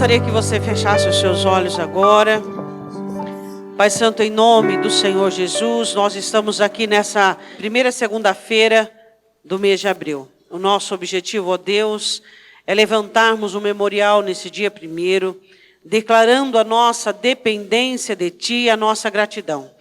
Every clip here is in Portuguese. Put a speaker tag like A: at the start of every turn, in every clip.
A: gostaria que você fechasse os seus olhos agora. Pai Santo, em nome do Senhor Jesus, nós estamos aqui nessa primeira segunda-feira do mês de abril. O nosso objetivo, ó Deus, é levantarmos um memorial nesse dia primeiro, declarando a nossa dependência de Ti e a nossa gratidão.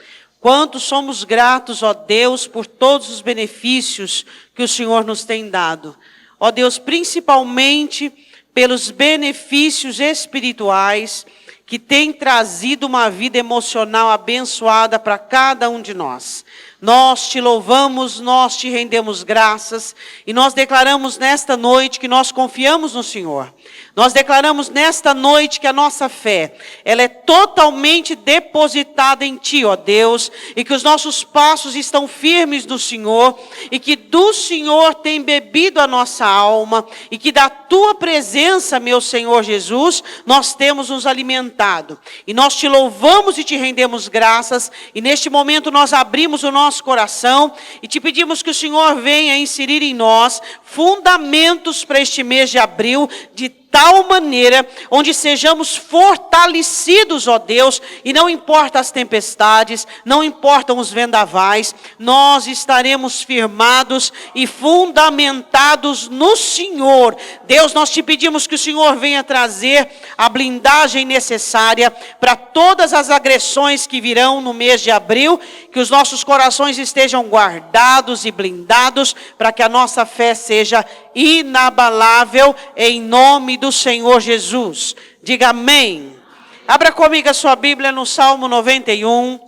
A: Quanto somos gratos, ó Deus, por todos os benefícios que o Senhor nos tem dado. Ó Deus, principalmente pelos benefícios espirituais que tem trazido uma vida emocional abençoada para cada um de nós. Nós te louvamos, nós te rendemos graças e nós declaramos nesta noite que nós confiamos no Senhor. Nós declaramos nesta noite que a nossa fé, ela é totalmente depositada em Ti, ó Deus, e que os nossos passos estão firmes no Senhor, e que do Senhor tem bebido a nossa alma, e que da Tua presença, meu Senhor Jesus, nós temos nos alimentado. E nós te louvamos e te rendemos graças, e neste momento nós abrimos o nosso coração, e te pedimos que o Senhor venha inserir em nós fundamentos para este mês de abril, de tal maneira, onde sejamos fortalecidos, ó Deus, e não importa as tempestades, não importam os vendavais, nós estaremos firmados e fundamentados no Senhor. Deus, nós te pedimos que o Senhor venha trazer a blindagem necessária para todas as agressões que virão no mês de abril, que os nossos corações estejam guardados e blindados, para que a nossa fé seja inabalável, em nome do Senhor Jesus. Diga amém. Abra comigo a sua Bíblia no Salmo 91.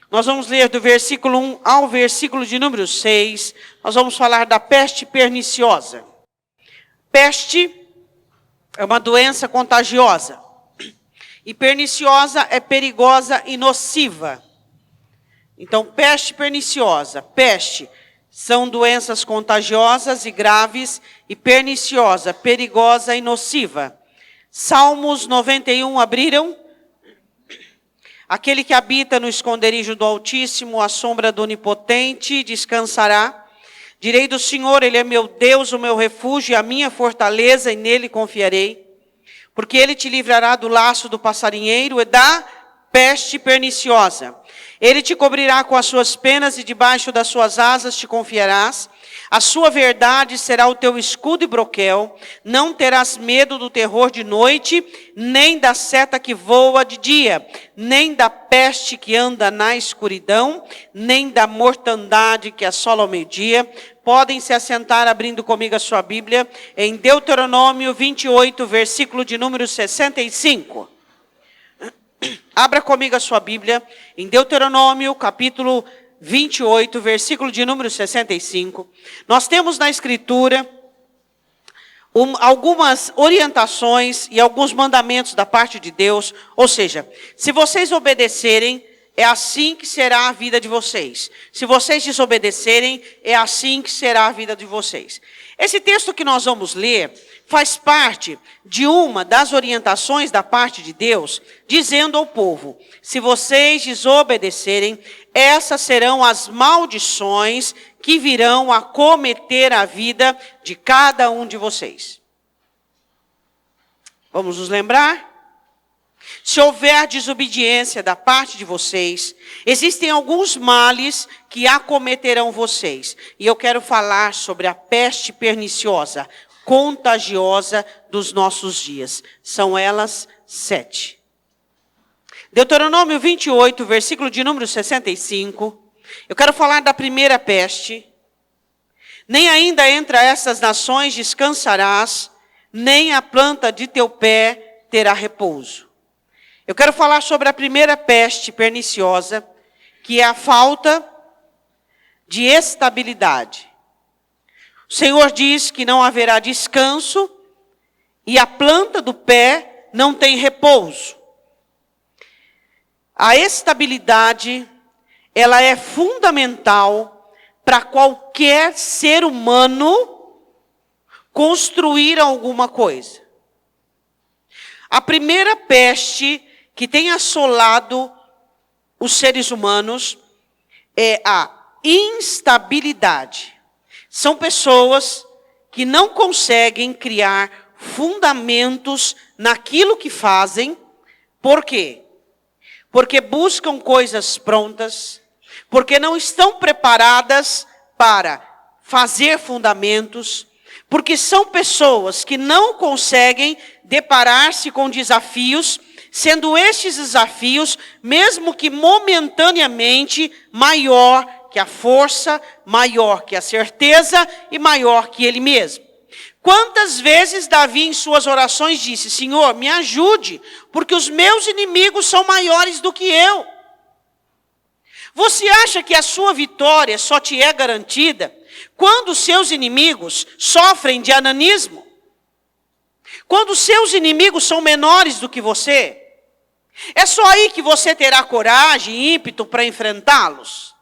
A: Nós vamos ler do versículo 1 ao versículo de número 6. Nós vamos falar da peste perniciosa. Peste é uma doença contagiosa. E perniciosa é perigosa e nociva. Então, peste perniciosa, peste são doenças contagiosas e graves, e perniciosa, perigosa e nociva. Salmos 91, abriram? Aquele que habita no esconderijo do Altíssimo, à sombra do Onipotente, descansará. Direi do Senhor, Ele é meu Deus, o meu refúgio e a minha fortaleza, e nele confiarei. Porque Ele te livrará do laço do passarinheiro e da peste perniciosa. Ele te cobrirá com as suas penas e debaixo das suas asas te confiarás. A sua verdade será o teu escudo e broquel. Não terás medo do terror de noite, nem da seta que voa de dia, nem da peste que anda na escuridão, nem da mortandade que assola ao meio-dia. Podem se assentar abrindo comigo a sua Bíblia em Deuteronômio 28, versículo de número 65. Abra comigo a sua Bíblia em Deuteronômio, capítulo 28, versículo de número 65. Nós temos na Escritura algumas orientações e alguns mandamentos da parte de Deus. Ou seja, se vocês obedecerem, é assim que será a vida de vocês. Se vocês desobedecerem, é assim que será a vida de vocês. Esse texto que nós vamos ler faz parte de uma das orientações da parte de Deus, dizendo ao povo: se vocês desobedecerem, essas serão as maldições que virão a cometer a vida de cada um de vocês. Vamos nos lembrar? Se houver desobediência da parte de vocês, existem alguns males que acometerão vocês. E eu quero falar sobre a peste perniciosa, contagiosa dos nossos dias. São elas 7. Deuteronômio 28, versículo de número 65. Eu quero falar da primeira peste. Nem ainda entre essas nações descansarás, nem a planta de teu pé terá repouso. Eu quero falar sobre a primeira peste perniciosa, que é a falta de estabilidade. O Senhor diz que não haverá descanso e a planta do pé não tem repouso. A estabilidade, ela é fundamental para qualquer ser humano construir alguma coisa. A primeira peste que tem assolado os seres humanos é a instabilidade. São pessoas que não conseguem criar fundamentos naquilo que fazem. Por quê? Porque buscam coisas prontas, porque não estão preparadas para fazer fundamentos, porque são pessoas que não conseguem deparar-se com desafios, sendo estes desafios, mesmo que momentaneamente, maior que a força, maior que a certeza e maior que ele mesmo. Quantas vezes Davi em suas orações disse: Senhor, me ajude, porque os meus inimigos são maiores do que eu. Você acha que a sua vitória só te é garantida quando os seus inimigos sofrem de ananismo? Quando os seus inimigos são menores do que você? É só aí que você terá coragem e ímpeto para enfrentá-los?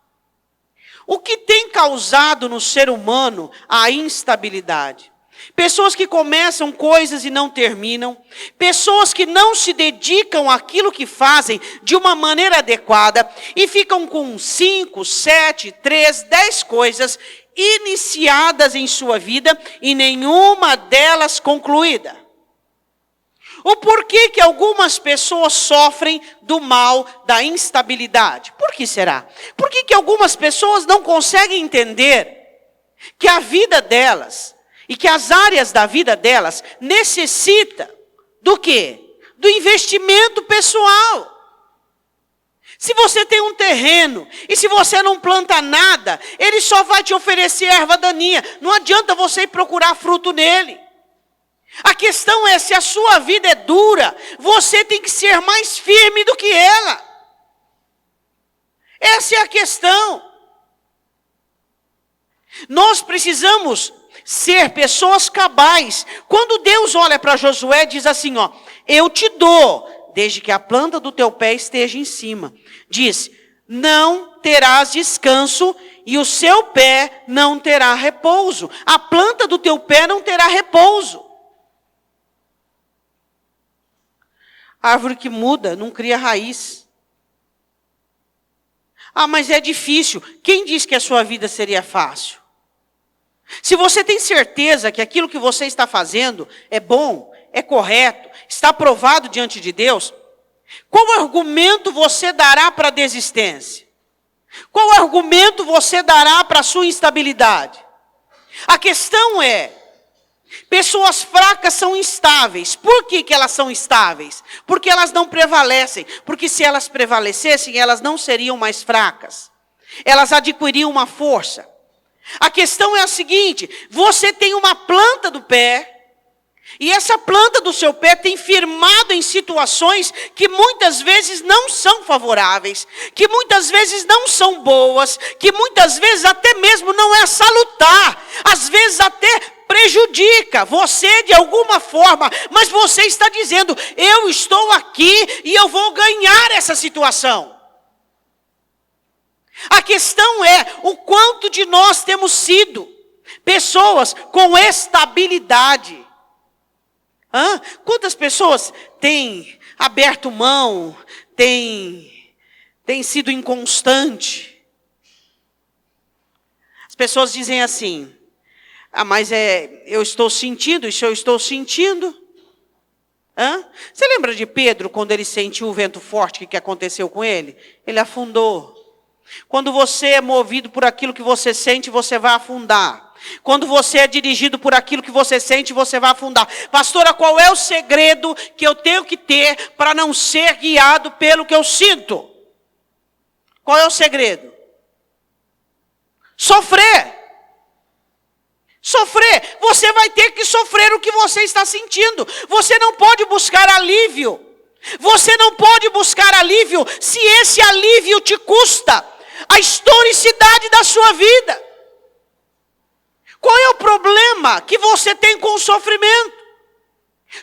A: O que tem causado no ser humano a instabilidade? Pessoas que começam coisas e não terminam. Pessoas que não se dedicam àquilo que fazem de uma maneira adequada e ficam com 5, 7, 3, 10 coisas iniciadas em sua vida e nenhuma delas concluída. O porquê que algumas pessoas sofrem do mal da instabilidade? Por que será? Por que algumas pessoas não conseguem entender que a vida delas e que as áreas da vida delas necessitam do quê? Do investimento pessoal. Se você tem um terreno e se você não planta nada, ele só vai te oferecer erva daninha. Não adianta você ir procurar fruto nele. A questão é, se a sua vida é dura, você tem que ser mais firme do que ela. Essa é a questão. Nós precisamos ser pessoas cabais. Quando Deus olha para Josué, diz assim, ó: eu te dou, desde que a planta do teu pé esteja em cima. Diz: não terás descanso e o seu pé não terá repouso. A planta do teu pé não terá repouso. A árvore que muda não cria raiz. Ah, mas é difícil. Quem disse que a sua vida seria fácil? Se você tem certeza que aquilo que você está fazendo é bom, é correto, está aprovado diante de Deus, qual argumento você dará para a desistência? Qual argumento você dará para a sua instabilidade? A questão é, pessoas fracas são instáveis. Por que elas são instáveis? Porque elas não prevalecem. Porque se elas prevalecessem, elas não seriam mais fracas. Elas adquiriam uma força. A questão é a seguinte: você tem uma planta do pé, e essa planta do seu pé tem firmado em situações que muitas vezes não são favoráveis, que muitas vezes não são boas, que muitas vezes até mesmo não é salutar, às vezes até prejudica você de alguma forma, mas você está dizendo: eu estou aqui e eu vou ganhar essa situação. A questão é o quanto de nós temos sido pessoas com estabilidade. Quantas pessoas têm aberto mão, têm sido inconstante? As pessoas dizem assim: mas eu estou sentindo, isso eu estou sentindo. Você lembra de Pedro, quando ele sentiu o vento forte, o que aconteceu com ele? Ele afundou. Quando você é movido por aquilo que você sente, você vai afundar. Quando você é dirigido por aquilo que você sente, você vai afundar. Pastora, qual é o segredo que eu tenho que ter para não ser guiado pelo que eu sinto? Qual é o segredo? Sofrer. Sofrer. Você vai ter que sofrer o que você está sentindo. Você não pode buscar alívio. Você não pode buscar alívio se esse alívio te custa a historicidade da sua vida. Qual é o problema que você tem com o sofrimento?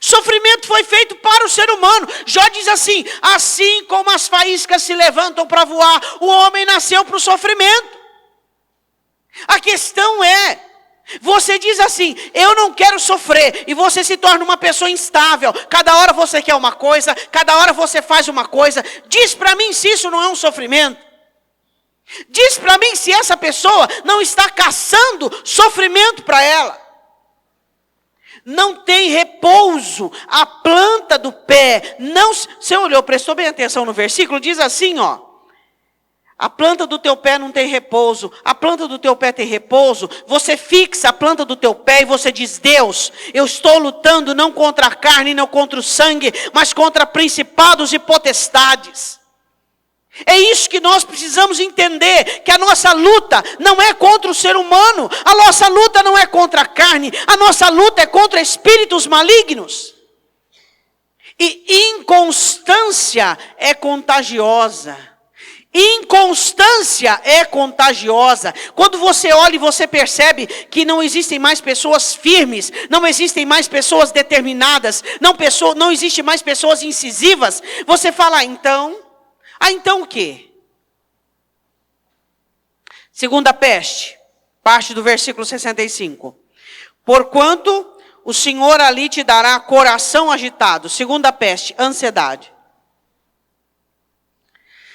A: Sofrimento foi feito para o ser humano. Jó diz assim: assim como as faíscas se levantam para voar, o homem nasceu para o sofrimento. A questão é, você diz assim: eu não quero sofrer, e você se torna uma pessoa instável. Cada hora você quer uma coisa, cada hora você faz uma coisa. Diz para mim se isso não é um sofrimento. Diz para mim se essa pessoa não está caçando sofrimento para ela. Não tem repouso a planta do pé. Não, você olhou, prestou bem atenção no versículo, diz assim, ó. A planta do teu pé não tem repouso. A planta do teu pé tem repouso. Você fixa a planta do teu pé e você diz: Deus, eu estou lutando não contra a carne, não contra o sangue, mas contra principados e potestades. É isso que nós precisamos entender, que a nossa luta não é contra o ser humano, a nossa luta não é contra a carne, a nossa luta é contra espíritos malignos. E inconstância é contagiosa. Inconstância é contagiosa. Quando você olha e você percebe que não existem mais pessoas firmes, não existem mais pessoas determinadas, não existe mais pessoas incisivas, você fala, então o quê? Segunda peste, parte do versículo 65. Porquanto o Senhor ali te dará coração agitado. Segunda peste, ansiedade.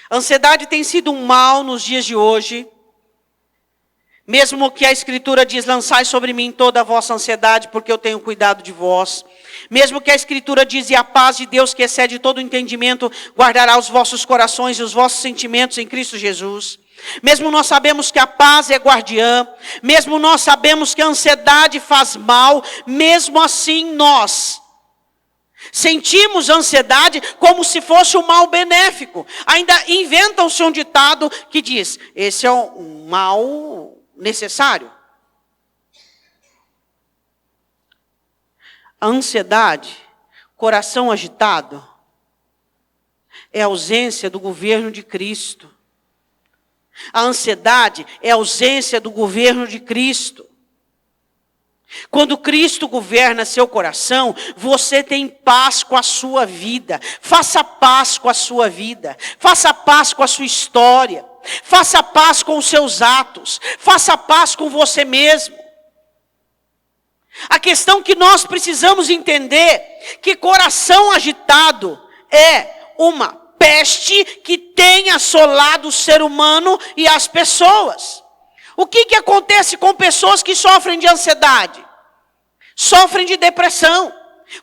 A: Ansiedade tem sido um mal nos dias de hoje. Mesmo que a Escritura diz, lançai sobre mim toda a vossa ansiedade, porque eu tenho cuidado de vós. Mesmo que a Escritura diz, e a paz de Deus que excede todo o entendimento, guardará os vossos corações e os vossos sentimentos em Cristo Jesus. Mesmo nós sabemos que a paz é guardiã, mesmo nós sabemos que a ansiedade faz mal, mesmo assim nós sentimos ansiedade como se fosse um mal benéfico. Ainda inventam-se um ditado que diz, esse é um mal necessário. A ansiedade, coração agitado, é a ausência do governo de Cristo. A ansiedade é a ausência do governo de Cristo. Quando Cristo governa seu coração, você tem paz com a sua vida. Faça paz com a sua vida. Faça paz com a sua história. Faça paz com os seus atos. Faça paz com você mesmo. A questão que nós precisamos entender, que coração agitado é uma peste que tem assolado o ser humano e as pessoas. O que acontece com pessoas que sofrem de ansiedade? Sofrem de depressão,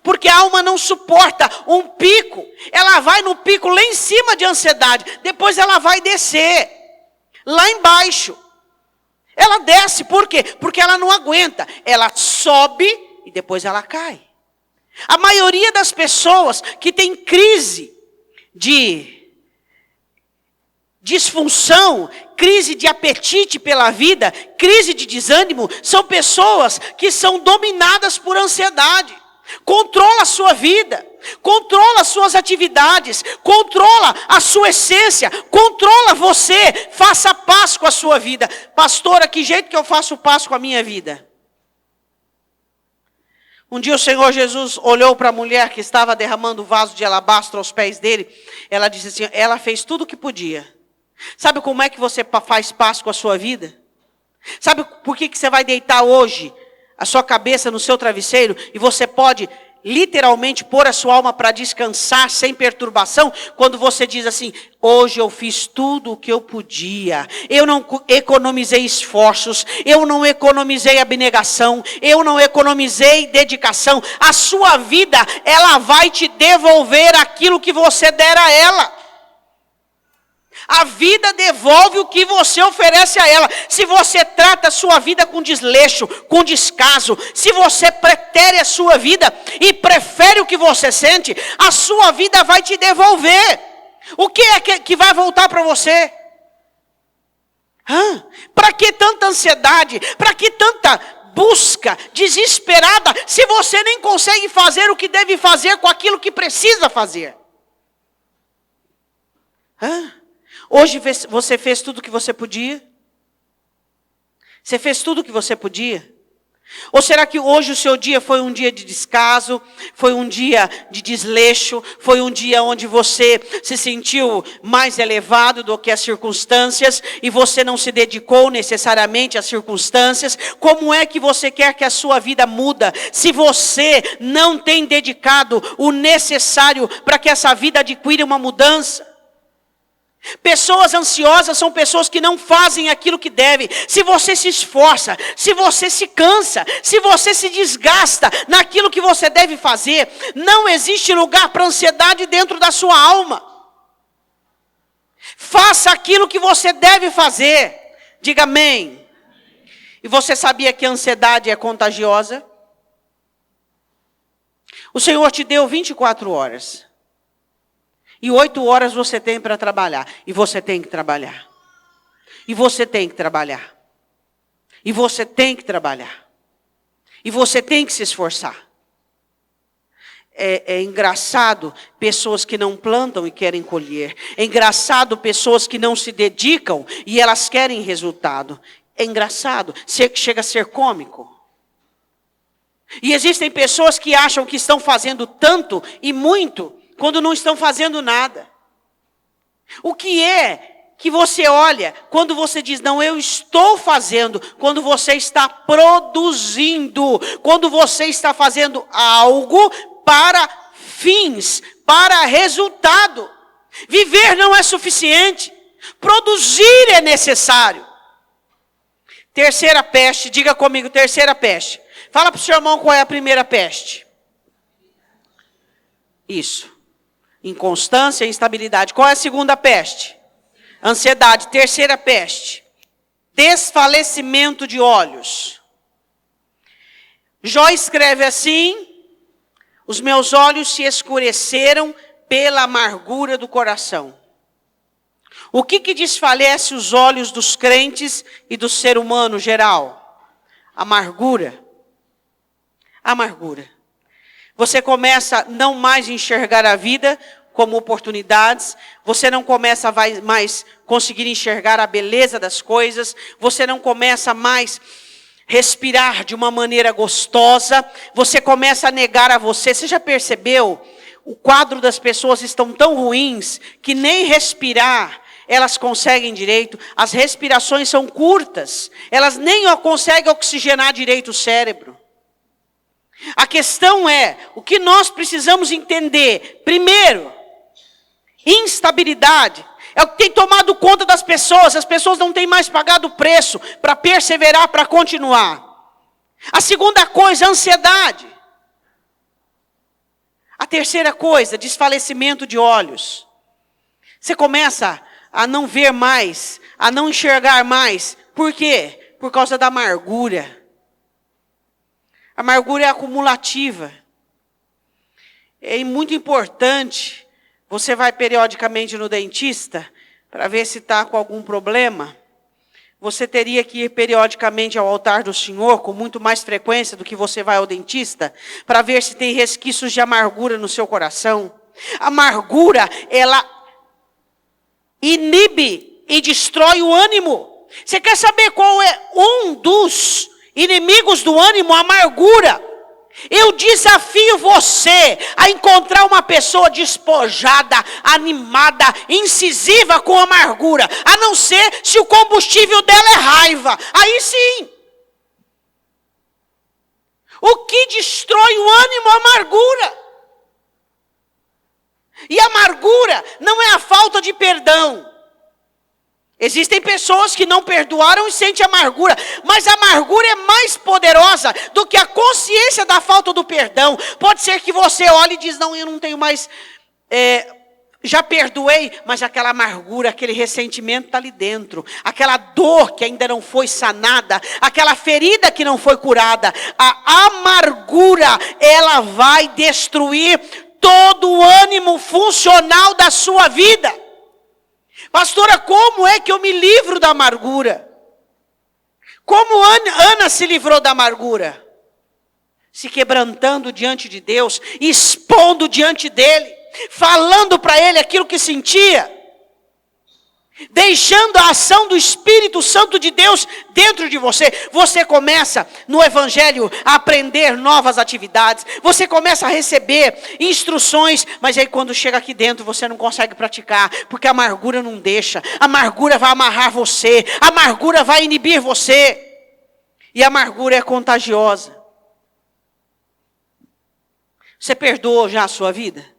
A: porque a alma não suporta um pico. Ela vai no pico lá em cima de ansiedade, depois ela vai descer, lá embaixo. Ela desce, por quê? Porque ela não aguenta. Ela sobe e depois ela cai. A maioria das pessoas que tem crise de disfunção, crise de apetite pela vida, crise de desânimo, são pessoas que são dominadas por ansiedade. Controla a sua vida, controla as suas atividades, controla a sua essência, controla você. Faça paz com a sua vida. Pastora, que jeito que eu faço paz com a minha vida? Um dia o Senhor Jesus olhou para a mulher que estava derramando o vaso de alabastro aos pés dele. Ela disse assim, ela fez tudo o que podia. Sabe como é que você faz paz com a sua vida? Sabe por que você vai deitar hoje a sua cabeça no seu travesseiro e você pode literalmente pôr a sua alma para descansar sem perturbação? Quando você diz assim, hoje eu fiz tudo o que eu podia. Eu não economizei esforços, eu não economizei abnegação, eu não economizei dedicação. A sua vida, ela vai te devolver aquilo que você der a ela. A vida devolve o que você oferece a ela. Se você trata a sua vida com desleixo, com descaso, se você pretere a sua vida e prefere o que você sente, a sua vida vai te devolver. O que é que vai voltar para você? Para que tanta ansiedade? Para que tanta busca desesperada, se você nem consegue fazer o que deve fazer com aquilo que precisa fazer? Hoje você fez tudo o que você podia? Você fez tudo o que você podia? Ou será que hoje o seu dia foi um dia de descaso? Foi um dia de desleixo? Foi um dia onde você se sentiu mais elevado do que as circunstâncias e você não se dedicou necessariamente às circunstâncias? Como é que você quer que a sua vida muda se você não tem dedicado o necessário para que essa vida adquira uma mudança? Pessoas ansiosas são pessoas que não fazem aquilo que devem. Se você se esforça, se você se cansa, se você se desgasta naquilo que você deve fazer, não existe lugar para ansiedade dentro da sua alma. Faça aquilo que você deve fazer. Diga amém. E você sabia que a ansiedade é contagiosa? O Senhor te deu 24 horas. E 8 horas você tem para trabalhar. E você tem que trabalhar. E você tem que trabalhar. E você tem que trabalhar. E você tem que se esforçar. É engraçado pessoas que não plantam e querem colher. É engraçado pessoas que não se dedicam e elas querem resultado. É engraçado, chega a ser cômico. E existem pessoas que acham que estão fazendo tanto e muito, quando não estão fazendo nada. O que é que você olha quando você diz, não, eu estou fazendo, quando você está produzindo, quando você está fazendo algo para fins, para resultado. Viver não é suficiente, produzir é necessário. Terceira peste, diga comigo, terceira peste. Fala para o seu irmão qual é a primeira peste. Isso. Inconstância e instabilidade. Qual é a segunda peste? Ansiedade. Terceira peste. Desfalecimento de olhos. Jó escreve assim: os meus olhos se escureceram pela amargura do coração. O que desfalece os olhos dos crentes e do ser humano geral? Amargura. Amargura. Você começa a não mais enxergar a vida como oportunidades. Você não começa a mais conseguir enxergar a beleza das coisas. Você não começa mais respirar de uma maneira gostosa. Você começa a negar a você. Você já percebeu? O quadro das pessoas estão tão ruins que nem respirar elas conseguem direito. As respirações são curtas. Elas nem conseguem oxigenar direito o cérebro. A questão é, o que nós precisamos entender? Primeiro, instabilidade é o que tem tomado conta das pessoas. As pessoas não têm mais pagado o preço para perseverar, para continuar. A segunda coisa, ansiedade. A terceira coisa, desfalecimento de olhos. Você começa a não ver mais, a não enxergar mais. Por quê? Por causa da amargura. A amargura é acumulativa. É muito importante. Você vai periodicamente no dentista para ver se está com algum problema. Você teria que ir periodicamente ao altar do Senhor com muito mais frequência do que você vai ao dentista, para ver se tem resquícios de amargura no seu coração. A amargura, ela inibe e destrói o ânimo. Você quer saber qual é um dos inimigos do ânimo? A amargura. Eu desafio você a encontrar uma pessoa despojada, animada, incisiva com amargura. A não ser se o combustível dela é raiva. Aí sim. O que destrói o ânimo? A amargura. E a amargura não é a falta de perdão. Existem pessoas que não perdoaram e sentem amargura, mas a amargura é mais poderosa do que a consciência da falta do perdão. Pode ser que você olhe e diz, não, eu não tenho mais, já perdoei, mas aquela amargura, aquele ressentimento está ali dentro. Aquela dor que ainda não foi sanada, aquela ferida que não foi curada. A amargura, ela vai destruir todo o ânimo funcional da sua vida. Pastora, como é que eu me livro da amargura? Como Ana se livrou da amargura? Se quebrantando diante de Deus, expondo diante dele, falando para ele aquilo que sentia, deixando a ação do Espírito Santo de Deus dentro de você. Você começa no Evangelho a aprender novas atividades. Você começa a receber instruções. Mas aí quando chega aqui dentro você não consegue praticar. Porque a amargura não deixa. A amargura vai amarrar você. A amargura vai inibir você. E a amargura é contagiosa. Você perdoou já a sua vida?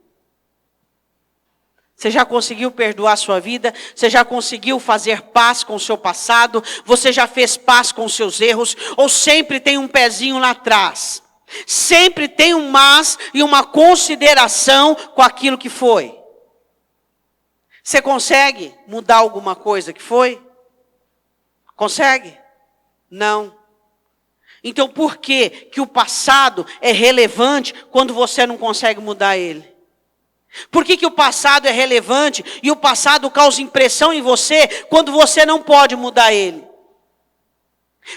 A: Você já conseguiu perdoar a sua vida? Você já conseguiu fazer paz com o seu passado? Você já fez paz com os seus erros? Ou sempre tem um pezinho lá atrás? Sempre tem um mas e uma consideração com aquilo que foi. Você consegue mudar alguma coisa que foi? Consegue? Não. Então por que o passado é relevante quando você não consegue mudar ele? Por que o passado é relevante e o passado causa impressão em você quando você não pode mudar ele?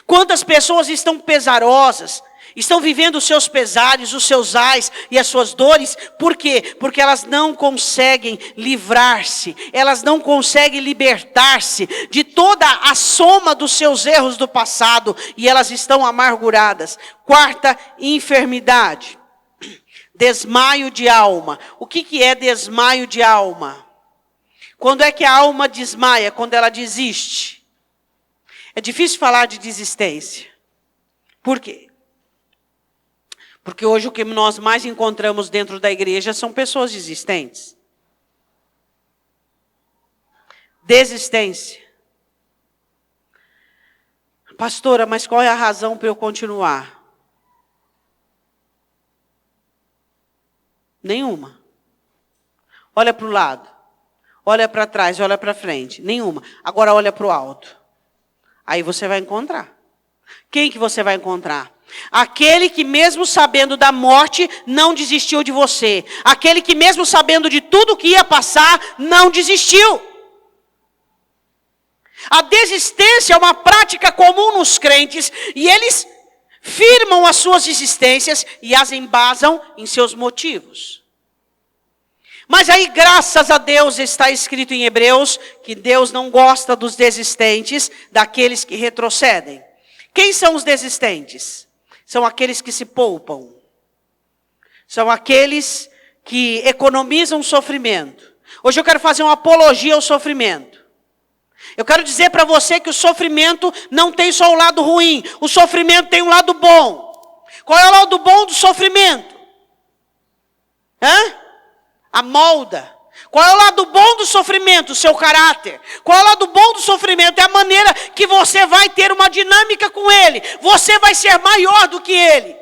A: Quantas pessoas estão pesarosas, estão vivendo os seus pesares, os seus ais e as suas dores? Por quê? Porque elas não conseguem livrar-se, elas não conseguem libertar-se de toda a soma dos seus erros do passado e elas estão amarguradas. Quarta, enfermidade. Desmaio de alma. O que é desmaio de alma? Quando é que a alma desmaia? Quando ela desiste. É difícil falar de desistência. Por quê? Porque hoje o que nós mais encontramos dentro da igreja são pessoas desistentes. Desistência. Pastora, mas qual é a razão para eu continuar? Nenhuma. Olha para o lado. Olha para trás, olha para frente. Nenhuma. Agora olha para o alto. Aí você vai encontrar. Quem que você vai encontrar? Aquele que mesmo sabendo da morte, não desistiu de você. Aquele que mesmo sabendo de tudo que ia passar, não desistiu. A desistência é uma prática comum nos crentes e eles firmam as suas existências e as embasam em seus motivos. Mas aí, graças a Deus, está escrito em Hebreus que Deus não gosta dos desistentes, daqueles que retrocedem. Quem são os desistentes? São aqueles que se poupam. São aqueles que economizam sofrimento. Hoje eu quero fazer uma apologia ao sofrimento. Eu quero dizer para você que o sofrimento não tem só o lado ruim. O sofrimento tem um lado bom. Qual é o lado bom do sofrimento? A molda. Qual é o lado bom do sofrimento? O seu caráter. Qual é o lado bom do sofrimento? É a maneira que você vai ter uma dinâmica com ele. Você vai ser maior do que ele.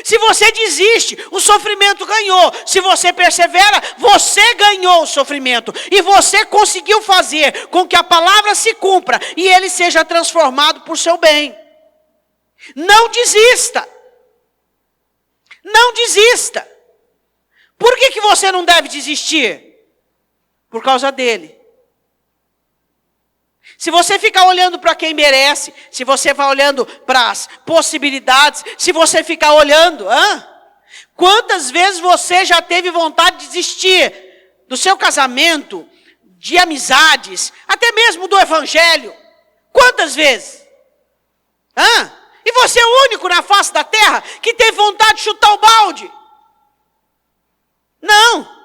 A: Se você desiste, o sofrimento ganhou. Se você persevera, você ganhou o sofrimento. E você conseguiu fazer com que a palavra se cumpra e ele seja transformado por seu bem. Não desista. Não desista. Por que você não deve desistir? Por causa dele. Se você ficar olhando para quem merece, se você vai olhando para as possibilidades, se você ficar olhando, quantas vezes você já teve vontade de desistir do seu casamento, de amizades, até mesmo do evangelho? Quantas vezes? E você é o único na face da terra que teve vontade de chutar o balde? Não.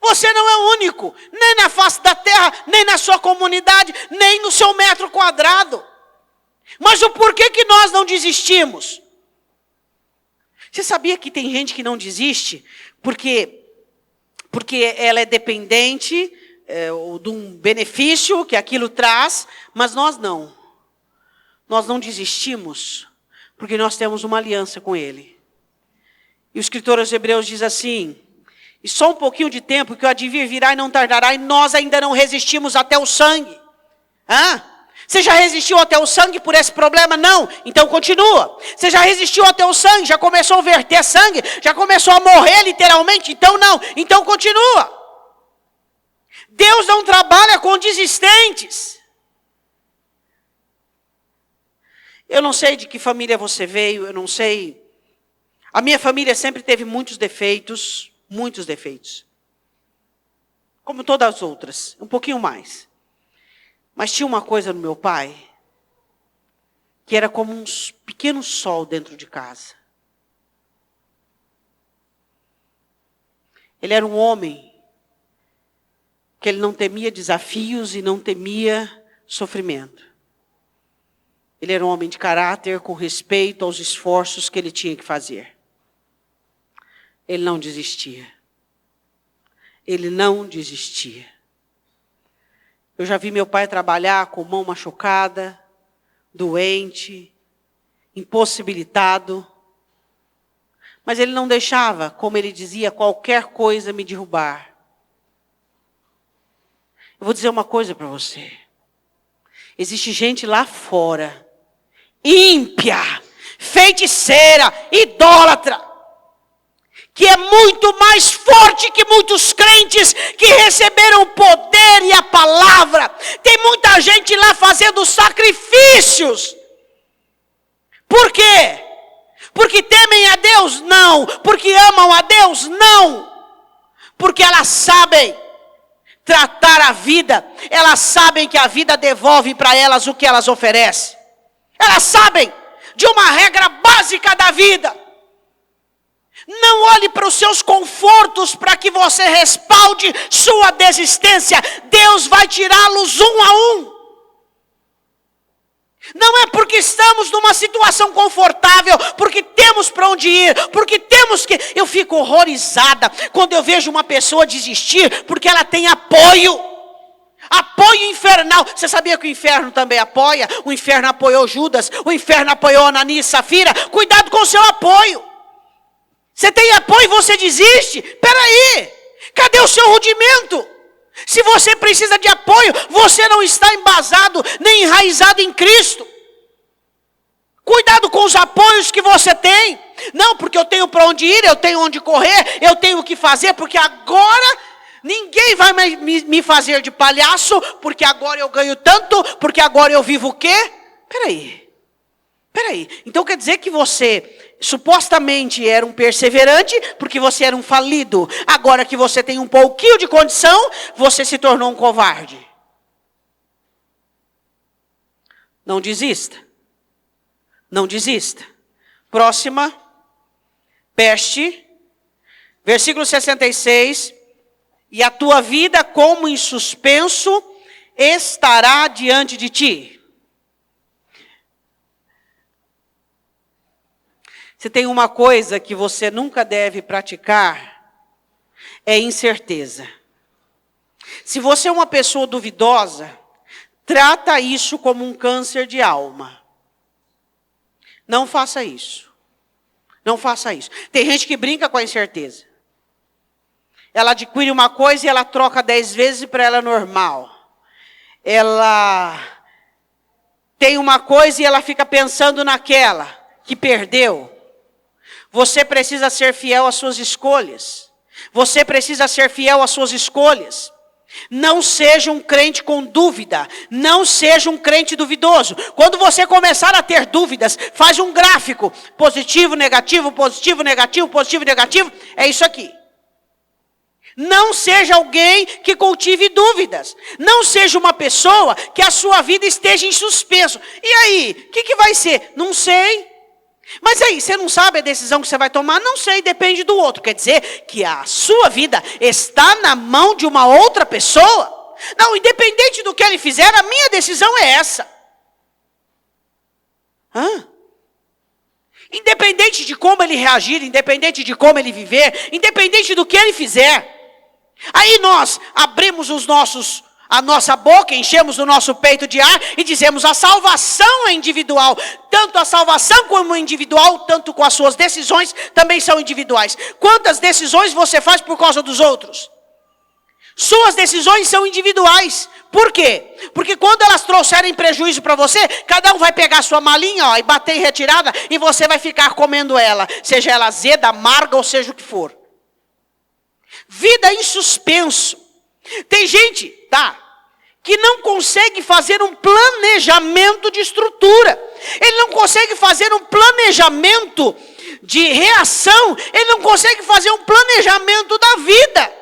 A: Você não é o único, nem na face da terra, nem na sua comunidade, nem no seu metro quadrado. Mas o porquê que nós não desistimos? Você sabia que tem gente que não desiste porque ela é dependente de um benefício que aquilo traz, mas nós não. Nós não desistimos porque nós temos uma aliança com ele. E o escritor aos Hebreus diz assim: e só um pouquinho de tempo que o advir virá e não tardará, e nós ainda não resistimos até o sangue. Você já resistiu até o sangue por esse problema? Não. Então continua. Você já resistiu até o sangue? Já começou a verter sangue? Já começou a morrer literalmente? Então não. Então continua. Deus não trabalha com desistentes. Eu não sei de que família você veio, eu não sei. A minha família sempre teve muitos defeitos. Muitos defeitos. Como todas as outras. Um pouquinho mais. Mas tinha uma coisa no meu pai. Que era como um pequeno sol dentro de casa. Ele era um homem. Que ele não temia desafios e não temia sofrimento. Ele era um homem de caráter com respeito aos esforços que ele tinha que fazer. Ele não desistia. Ele não desistia. Eu já vi meu pai trabalhar com mão machucada, doente, impossibilitado. Mas ele não deixava, como ele dizia, qualquer coisa me derrubar. Eu vou dizer uma coisa para você. Existe gente lá fora, ímpia, feiticeira, idólatra, que é muito mais forte que muitos crentes que receberam o poder e a palavra. Tem muita gente lá fazendo sacrifícios. Por quê? Porque temem a Deus? Não. Porque amam a Deus? Não. Porque elas sabem tratar a vida. Elas sabem que a vida devolve para elas o que elas oferecem. Elas sabem de uma regra básica da vida. Não olhe para os seus confortos para que você respalde sua desistência. Deus vai tirá-los um a um. Não é porque estamos numa situação confortável, porque temos para onde ir, porque temos que... Eu fico horrorizada quando eu vejo uma pessoa desistir porque ela tem apoio. Apoio infernal. Você sabia que o inferno também apoia? O inferno apoiou Judas, o inferno apoiou Ananias e Safira. Cuidado com o seu apoio. Você tem apoio e você desiste? Peraí, cadê o seu rudimento? Se você precisa de apoio, você não está embasado nem enraizado em Cristo. Cuidado com os apoios que você tem. Não, porque eu tenho para onde ir, eu tenho onde correr, eu tenho o que fazer, porque agora ninguém vai me fazer de palhaço, porque agora eu ganho tanto, porque agora eu vivo o quê? Peraí. Então quer dizer que você supostamente era um perseverante, porque você era um falido. Agora que você tem um pouquinho de condição, você se tornou um covarde. Não desista. Não desista. Próxima. Peste. Versículo 66. E a tua vida como em suspenso estará diante de ti. Se tem uma coisa que você nunca deve praticar, é incerteza. Se você é uma pessoa duvidosa, trata isso como um câncer de alma. Não faça isso. Não faça isso. Tem gente que brinca com a incerteza. Ela adquire uma coisa e ela troca 10 vezes para ela é normal. Ela tem uma coisa e ela fica pensando naquela que perdeu. Você precisa ser fiel às suas escolhas. Você precisa ser fiel às suas escolhas. Não seja um crente com dúvida. Não seja um crente duvidoso. Quando você começar a ter dúvidas, faz um gráfico. Positivo, negativo, positivo, negativo, positivo, negativo. É isso aqui. Não seja alguém que cultive dúvidas. Não seja uma pessoa que a sua vida esteja em suspenso. E aí, o que vai ser? Não sei. Mas aí, você não sabe a decisão que você vai tomar? Não sei, depende do outro. Quer dizer que a sua vida está na mão de uma outra pessoa? Não, independente do que ele fizer, a minha decisão é essa. Independente de como ele reagir, independente de como ele viver, independente do que ele fizer. Aí nós abrimos a nossa boca, enchemos o nosso peito de ar e dizemos: a salvação é individual. Tanto a salvação como individual, tanto com as suas decisões, também são individuais. Quantas decisões você faz por causa dos outros? Suas decisões são individuais. Por quê? Porque quando elas trouxerem prejuízo para você, cada um vai pegar a sua malinha e bater em retirada, e você vai ficar comendo ela, seja ela azeda, amarga ou seja o que for. Vida em suspenso. Tem gente, que não consegue fazer um planejamento de estrutura. Ele não consegue fazer um planejamento de reação. Ele não consegue fazer um planejamento da vida.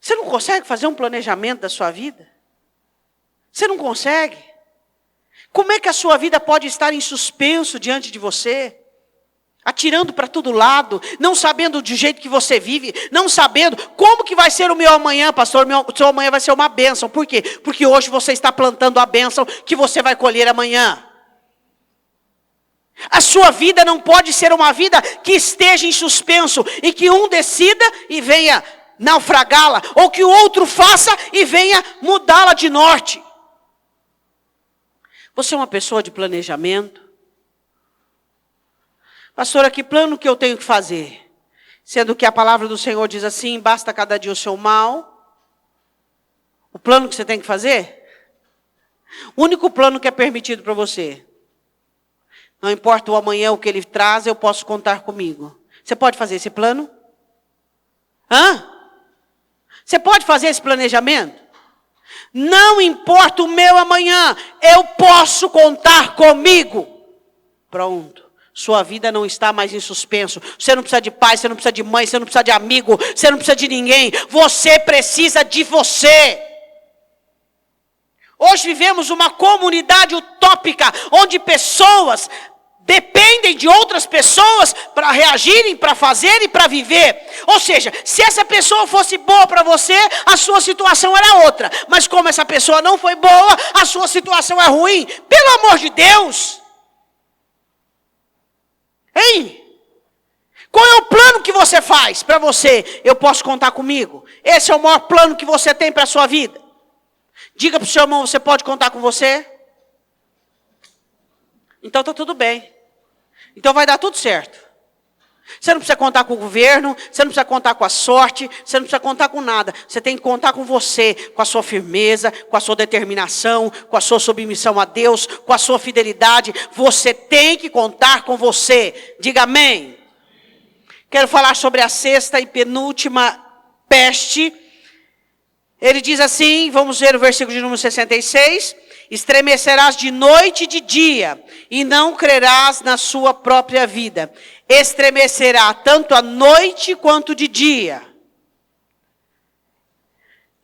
A: Você não consegue fazer um planejamento da sua vida? Você não consegue? Como é que a sua vida pode estar em suspenso diante de você? Atirando para todo lado, não sabendo do jeito que você vive, não sabendo como que vai ser o meu amanhã, pastor. O seu amanhã vai ser uma bênção. Por quê? Porque hoje você está plantando a bênção que você vai colher amanhã. A sua vida não pode ser uma vida que esteja em suspenso e que um decida e venha naufragá-la, ou que o outro faça e venha mudá-la de norte. Você é uma pessoa de planejamento? Pastora, que plano que eu tenho que fazer? Sendo que a palavra do Senhor diz assim, basta cada dia o seu mal. O plano que você tem que fazer? O único plano que é permitido para você. Não importa o amanhã, o que ele traz, eu posso contar comigo. Você pode fazer esse plano? Você pode fazer esse planejamento? Não importa o meu amanhã, eu posso contar comigo. Pronto. Sua vida não está mais em suspenso. Você não precisa de pai, você não precisa de mãe, você não precisa de amigo, você não precisa de ninguém. Você precisa de você. Hoje vivemos uma comunidade utópica, onde pessoas dependem de outras pessoas para reagirem, para fazerem, para viver. Ou seja, se essa pessoa fosse boa para você, a sua situação era outra. Mas como essa pessoa não foi boa, a sua situação é ruim. Pelo amor de Deus! Hein? Qual é o plano que você faz para você? Eu posso contar comigo? Esse é o maior plano que você tem para a sua vida. Diga para o seu irmão, você pode contar com você? Então está tudo bem. Então vai dar tudo certo. Você não precisa contar com o governo, você não precisa contar com a sorte, você não precisa contar com nada. Você tem que contar com você, com a sua firmeza, com a sua determinação, com a sua submissão a Deus, com a sua fidelidade. Você tem que contar com você. Diga amém. Quero falar sobre a sexta e penúltima peste. Ele diz assim, vamos ver o versículo de número 66. Estremecerás de noite e de dia, e não crerás na sua própria vida. Estremecerá tanto à noite quanto de dia,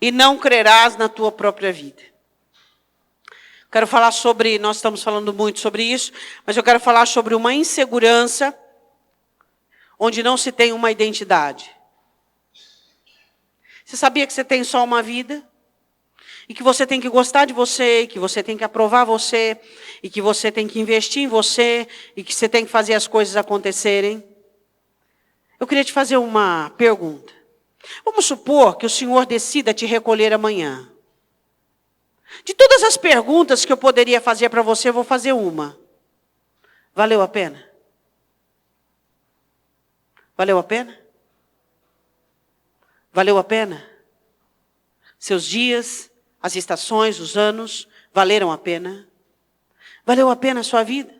A: e não crerás na tua própria vida. Quero falar sobre, nós estamos falando muito sobre isso, mas eu quero falar sobre uma insegurança, onde não se tem uma identidade. Você sabia que você tem só uma vida? E que você tem que gostar de você, e que você tem que aprovar você, e que você tem que investir em você, e que você tem que fazer as coisas acontecerem. Eu queria te fazer uma pergunta. Vamos supor que o Senhor decida te recolher amanhã. De todas as perguntas que eu poderia fazer para você, eu vou fazer uma. Valeu a pena? Valeu a pena? Valeu a pena? Seus dias, as estações, os anos, valeram a pena? Valeu a pena a sua vida?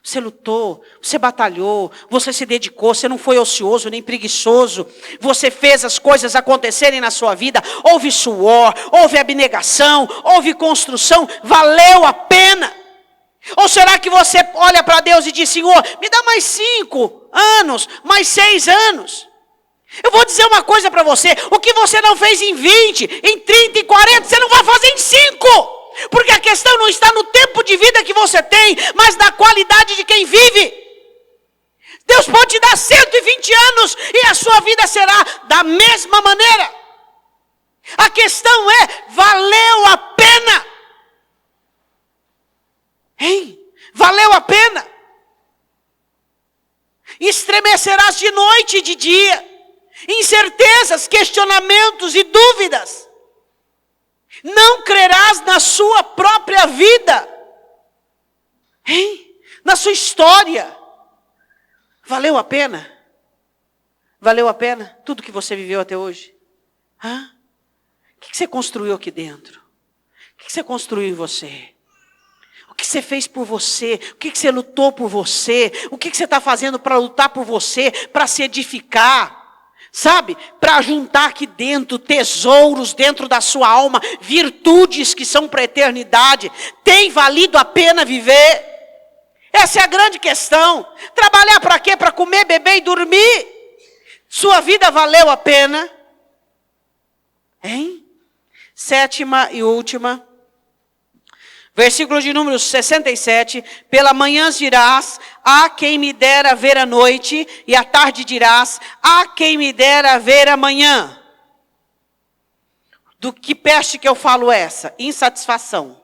A: Você lutou, você batalhou, você se dedicou, você não foi ocioso nem preguiçoso. Você fez as coisas acontecerem na sua vida. Houve suor, houve abnegação, houve construção. Valeu a pena? Ou será que você olha para Deus e diz, Senhor, me dá mais 5 anos, mais 6 anos? Eu vou dizer uma coisa para você, o que você não fez em 20, em 30, em 40, você não vai fazer em 5. Porque a questão não está no tempo de vida que você tem, mas na qualidade de quem vive. Deus pode te dar 120 anos e a sua vida será da mesma maneira. A questão é, valeu a pena? Hein? Valeu a pena? Estremecerás de noite e de dia. Incertezas, questionamentos e dúvidas. Não crerás na sua própria vida. Hein? Na sua história. Valeu a pena? Valeu a pena tudo que você viveu até hoje? O que você construiu aqui dentro? O que você construiu em você? O que você fez por você? O que você lutou por você? O que você está fazendo para lutar por você? Para se edificar? Sabe, para juntar aqui dentro tesouros dentro da sua alma, virtudes que são para a eternidade. Tem valido a pena viver? Essa é a grande questão. Trabalhar para quê? Para comer, beber e dormir? Sua vida valeu a pena? Hein? Sétima e última. Versículo de número 67, pela manhã dirás, a quem me dera ver a noite, e à tarde dirás, a quem me dera ver amanhã. Do que peste que eu falo essa? Insatisfação.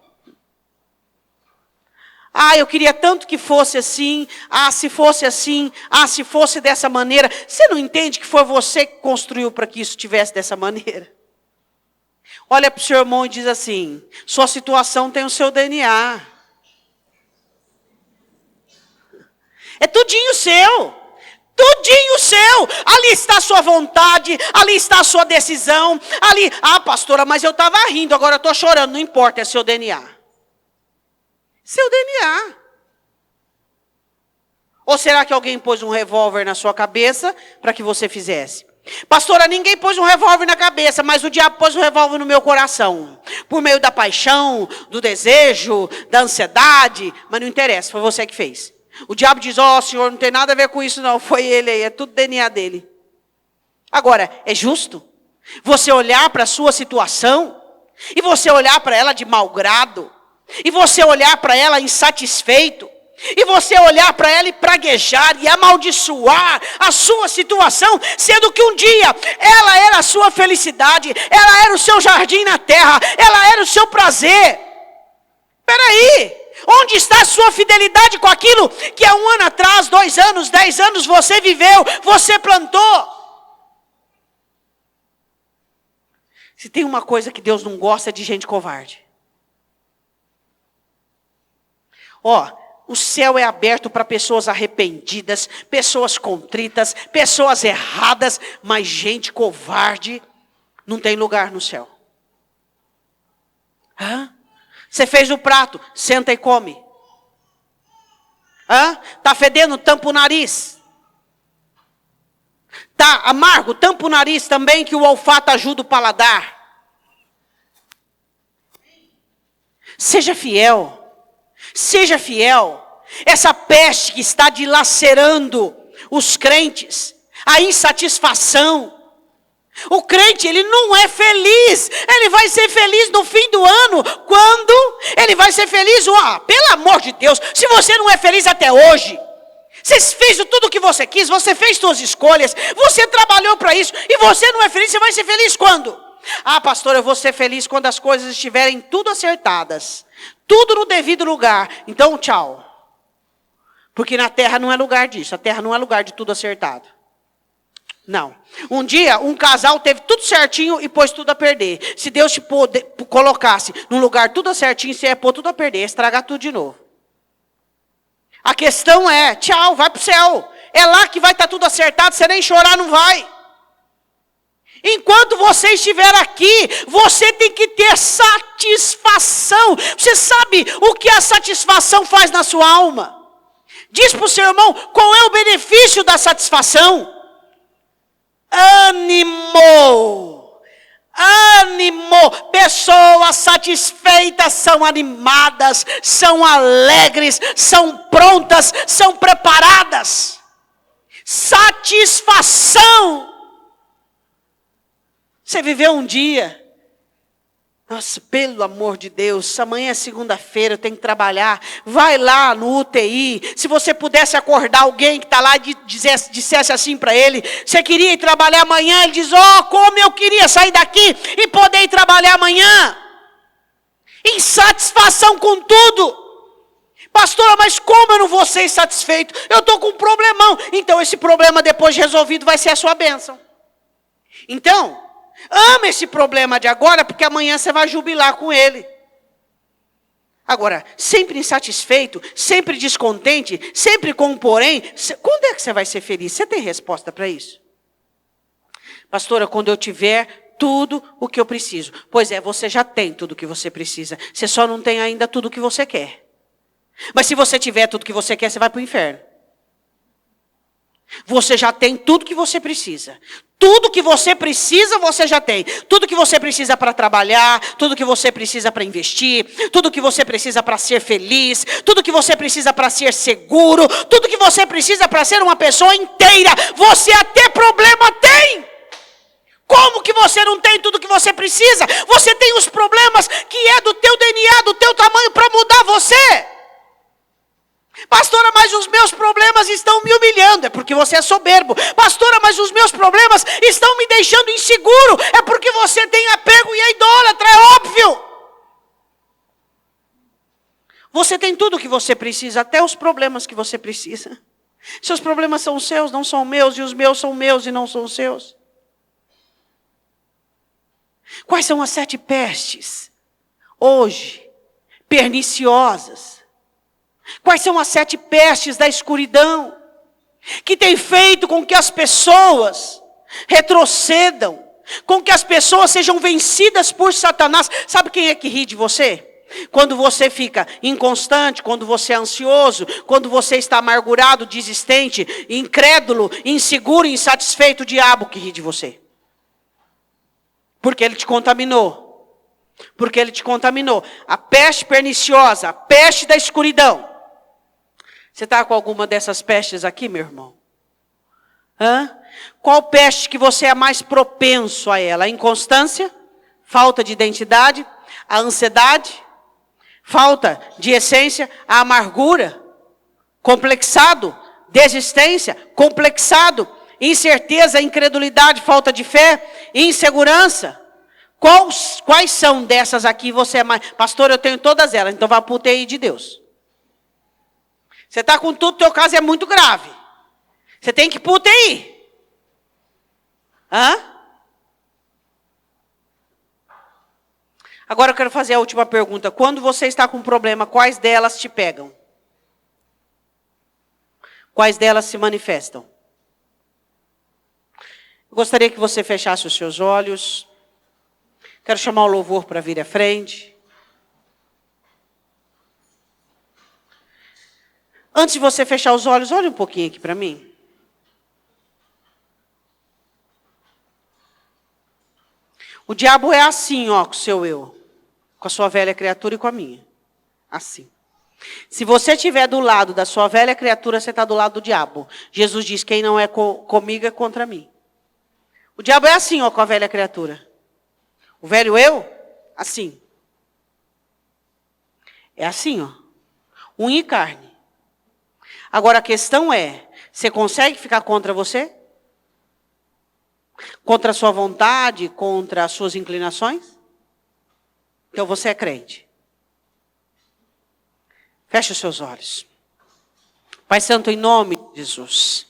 A: Ah, eu queria tanto que fosse assim. Ah, se fosse assim. Ah, se fosse dessa maneira. Você não entende que foi você que construiu para que isso tivesse dessa maneira? Olha para o seu irmão e diz assim: sua situação tem o seu DNA. É tudinho seu. Tudinho seu. Ali está a sua vontade. Ali está a sua decisão. Ali, pastora, mas eu estava rindo, agora eu estou chorando. Não importa, é seu DNA. Seu DNA. Ou será que alguém pôs um revólver na sua cabeça para que você fizesse? Pastora, ninguém pôs um revólver na cabeça, mas o diabo pôs um revólver no meu coração. Por meio da paixão, do desejo, da ansiedade. Mas não interessa, foi você que fez. O diabo diz: senhor, não tem nada a ver com isso não, foi ele aí, é tudo DNA dele. Agora, é justo você olhar para a sua situação, e você olhar para ela de mau grado, e você olhar para ela insatisfeito, e você olhar para ela e praguejar e amaldiçoar a sua situação, sendo que um dia ela era a sua felicidade, ela era o seu jardim na terra, ela era o seu prazer. Peraí, onde está a sua fidelidade com aquilo que há 1 ano atrás, 2 anos, 10 anos você viveu, você plantou? Se tem uma coisa que Deus não gosta, é de gente covarde. O céu é aberto para pessoas arrependidas, pessoas contritas, pessoas erradas, mas gente covarde não tem lugar no céu. Você fez o prato, senta e come. Tá fedendo, tampa o nariz. Tá amargo, tampa o nariz também, que o olfato ajuda o paladar. Seja fiel. Seja fiel. Essa peste que está dilacerando os crentes, a insatisfação. O crente, ele não é feliz. Ele vai ser feliz no fim do ano. Quando ele vai ser feliz? Pelo amor de Deus, se você não é feliz até hoje, você fez tudo o que você quis, você fez suas escolhas, você trabalhou para isso, e você não é feliz, você vai ser feliz quando? Pastor, eu vou ser feliz quando as coisas estiverem tudo acertadas, tudo no devido lugar. Então, tchau. Porque na terra não é lugar disso, a terra não é lugar de tudo acertado. Não. Um dia, um casal teve tudo certinho e pôs tudo a perder. Se Deus te colocasse num lugar tudo certinho, você ia pôr tudo a perder, ia estragar tudo de novo. A questão é, tchau, vai para o céu. É lá que vai estar tudo acertado, você nem chorar não vai. Enquanto você estiver aqui, você tem que ter satisfação. Você sabe o que a satisfação faz na sua alma? Diz para o seu irmão, qual é o benefício da satisfação? Ânimo. Pessoas satisfeitas são animadas, são alegres, são prontas, são preparadas. Satisfação. Você viveu um dia, nossa, pelo amor de Deus, amanhã é segunda-feira, eu tenho que trabalhar. Vai lá no UTI. Se você pudesse acordar alguém que está lá e dissesse assim para ele: você queria ir trabalhar amanhã? Ele diz: como eu queria sair daqui e poder ir trabalhar amanhã. Insatisfação com tudo. Pastora, mas como eu não vou ser insatisfeito? Eu estou com um problemão. Então esse problema, depois de resolvido, vai ser a sua bênção. Então, ama esse problema de agora, porque amanhã você vai jubilar com ele. Agora, sempre insatisfeito, sempre descontente, sempre com um porém, quando é que você vai ser feliz? Você tem resposta para isso? Pastora, quando eu tiver tudo o que eu preciso. Pois é, você já tem tudo o que você precisa. Você só não tem ainda tudo o que você quer. Mas se você tiver tudo o que você quer, você vai para o inferno. Você já tem tudo que você precisa. Tudo que você precisa, você já tem. Tudo que você precisa para trabalhar, tudo que você precisa para investir, tudo que você precisa para ser feliz, tudo que você precisa para ser seguro, tudo que você precisa para ser uma pessoa inteira. Você até problema tem. Como que você não tem tudo que você precisa? Você tem os problemas que é do teu DNA, do teu tamanho, para mudar você. Pastora, mas os meus problemas estão me humilhando. É porque você é soberbo. Pastora, mas os meus problemas estão me deixando inseguro. É porque você tem apego e é idólatra, é óbvio. Você tem tudo o que você precisa, até os problemas que você precisa. Seus problemas são seus, não são meus, e os meus são meus e não são seus. Quais são as 7 pestes, hoje, perniciosas? Quais são as 7 pestes da escuridão, que tem feito com que as pessoas retrocedam, com que as pessoas sejam vencidas por Satanás? Sabe quem é que ri de você? Quando você fica inconstante, quando você é ansioso, quando você está amargurado, desistente, incrédulo, inseguro, insatisfeito, o diabo que ri de você. Porque ele te contaminou. Porque ele te contaminou. A peste perniciosa, a peste da escuridão. Você está com alguma dessas pestes aqui, meu irmão? Qual peste que você é mais propenso a ela? A inconstância? Falta de identidade? A ansiedade? Falta de essência? A amargura? Complexado? Desistência? Complexado? Incerteza, incredulidade, falta de fé, insegurança. Quais são dessas aqui você é mais... Pastor, eu tenho todas elas, então vá para o UTI de Deus. Você está com tudo, teu caso é muito grave. Você tem que ir para o UTI. Agora eu quero fazer a última pergunta. Quando você está com um problema, quais delas te pegam? Quais delas se manifestam? Gostaria que você fechasse os seus olhos. Quero chamar o louvor para vir à frente. Antes de você fechar os olhos, olhe um pouquinho aqui para mim. O diabo é assim, ó, com o seu eu. Com a sua velha criatura e com a minha. Assim. Se você estiver do lado da sua velha criatura, você está do lado do diabo. Jesus diz, quem não é comigo é contra mim. O diabo é assim, ó, com a velha criatura. O velho eu, assim. É assim, ó. Unha e carne. Agora a questão é, você consegue ficar contra você? Contra a sua vontade, contra as suas inclinações? Então você é crente. Feche os seus olhos. Pai Santo, em nome de Jesus,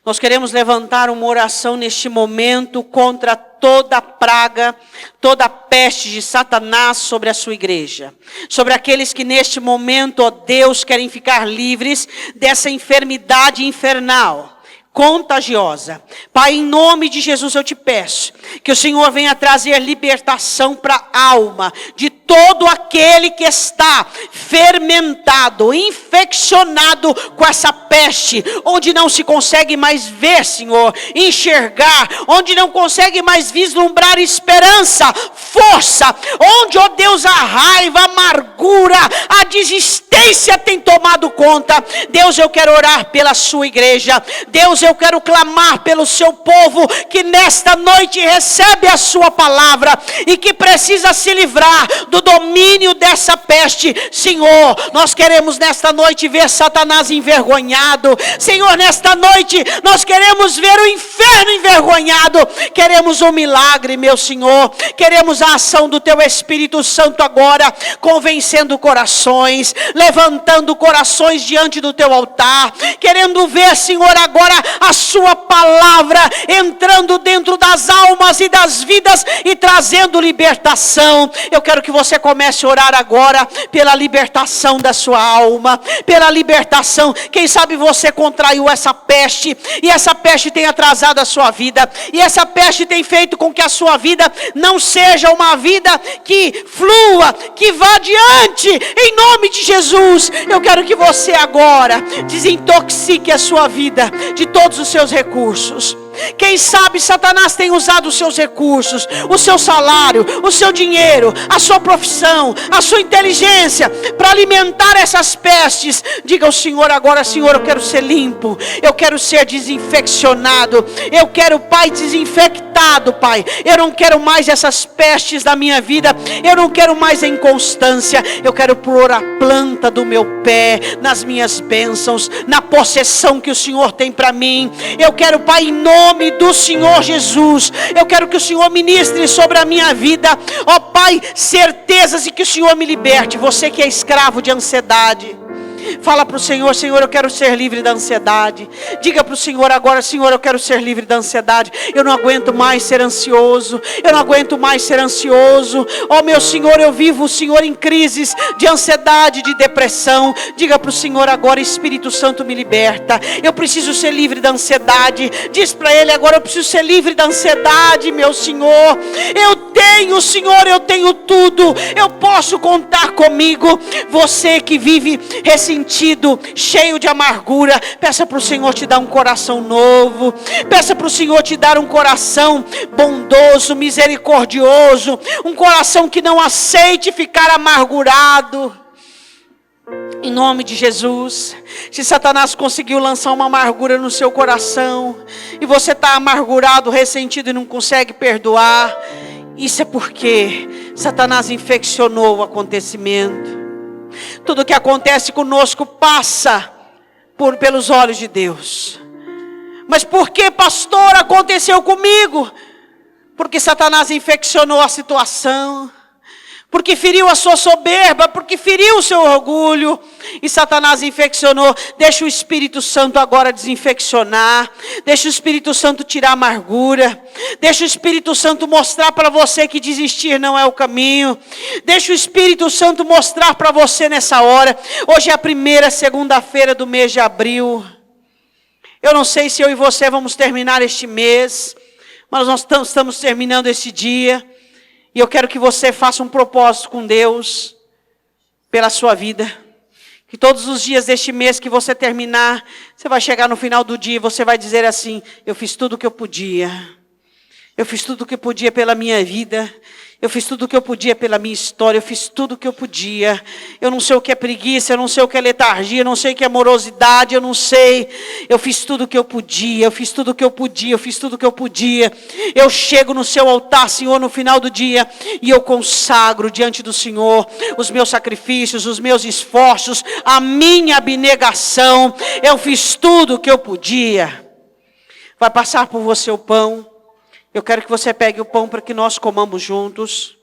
A: nós queremos levantar uma oração neste momento contra toda praga, toda peste de Satanás sobre a sua igreja. Sobre aqueles que neste momento, ó Deus, querem ficar livres dessa enfermidade infernal, contagiosa. Pai, em nome de Jesus eu te peço que o Senhor venha trazer libertação para a alma de todo aquele que está fermentado, infeccionado com essa peste, onde não se consegue mais ver, Senhor, enxergar, onde não consegue mais vislumbrar esperança, força, onde, ó Deus, a raiva, a amargura, a desistência tem tomado conta. Deus, eu quero orar pela sua igreja. Deus, eu quero clamar pelo seu povo que nesta noite recebe a sua palavra e que precisa se livrar do domínio dessa peste. Senhor, nós queremos nesta noite ver Satanás envergonhado. Senhor, nesta noite nós queremos ver o inferno envergonhado. Queremos um milagre, meu Senhor. Queremos a ação do teu Espírito Santo agora, convencendo corações, levantando corações diante do teu altar. Querendo ver, Senhor, agora a sua palavra entrando dentro das almas e das vidas e trazendo libertação. Eu quero que você comece a orar agora pela libertação da sua alma, pela libertação. Quem sabe você contraiu essa peste e essa peste tem atrasado a sua vida e essa peste tem feito com que a sua vida não seja uma vida que flua, que vá adiante. Em nome de Jesus, eu quero que você agora desintoxique a sua vida de todos os seus recursos. Quem sabe Satanás tem usado os seus recursos, o seu salário, o seu dinheiro, a sua profissão, a sua inteligência para alimentar essas pestes. Diga ao Senhor agora: Senhor, eu quero ser limpo, eu quero ser desinfeccionado, eu quero, Pai, desinfectado, Pai. Eu não quero mais essas pestes da minha vida, eu não quero mais a inconstância. Eu quero pôr a planta do meu pé nas minhas bênçãos, na possessão que o Senhor tem para mim. Eu quero, Pai, em nome nome do Senhor Jesus. Eu quero que o Senhor ministre sobre a minha vida, ó Pai, certezas, e que o Senhor me liberte. Você que é escravo de ansiedade, fala para o Senhor: Senhor, eu quero ser livre da ansiedade. Diga para o Senhor agora: Senhor, eu quero ser livre da ansiedade. Eu não aguento mais ser ansioso. Eu não aguento mais ser ansioso. Ó meu Senhor, eu vivo, Senhor, em crises de ansiedade, de depressão. Diga para o Senhor agora: Espírito Santo, me liberta. Eu preciso ser livre da ansiedade. Diz para Ele agora: eu preciso ser livre da ansiedade, meu Senhor. Eu tenho, Senhor, eu tenho tudo. Eu posso contar comigo. Você que vive ressentido, cheio de amargura, peça para o Senhor te dar um coração novo. Peça para o Senhor te dar um coração bondoso, misericordioso, um coração que não aceite ficar amargurado. Em nome de Jesus. Se Satanás conseguiu lançar uma amargura no seu coração, e você está amargurado, ressentido e não consegue perdoar, isso é porque Satanás infeccionou o acontecimento. Tudo que acontece conosco passa pelos olhos de Deus. Mas por que, pastor, aconteceu comigo? Porque Satanás infeccionou a situação. Porque feriu a sua soberba, porque feriu o seu orgulho, e Satanás infeccionou. Deixa o Espírito Santo agora desinfeccionar. Deixa o Espírito Santo tirar a amargura. Deixa o Espírito Santo mostrar para você que desistir não é o caminho. Deixa o Espírito Santo mostrar para você nessa hora. Hoje é a primeira segunda-feira do mês de abril. Eu não sei se eu e você vamos terminar este mês, mas nós estamos terminando esse dia. E eu quero que você faça um propósito com Deus pela sua vida. Que todos os dias deste mês que você terminar, você vai chegar no final do dia e você vai dizer assim: eu fiz tudo o que eu podia. Eu fiz tudo o que eu podia pela minha vida. Eu fiz tudo o que eu podia pela minha história. Eu fiz tudo o que eu podia. Eu não sei o que é preguiça, eu não sei o que é letargia, eu não sei o que é morosidade, eu não sei. Eu fiz tudo o que eu podia, eu fiz tudo o que eu podia, eu fiz tudo o que eu podia. Eu chego no seu altar, Senhor, no final do dia, e eu consagro diante do Senhor os meus sacrifícios, os meus esforços, a minha abnegação. Eu fiz tudo o que eu podia. Vai passar por você o pão. Eu quero que você pegue o pão para que nós comamos juntos.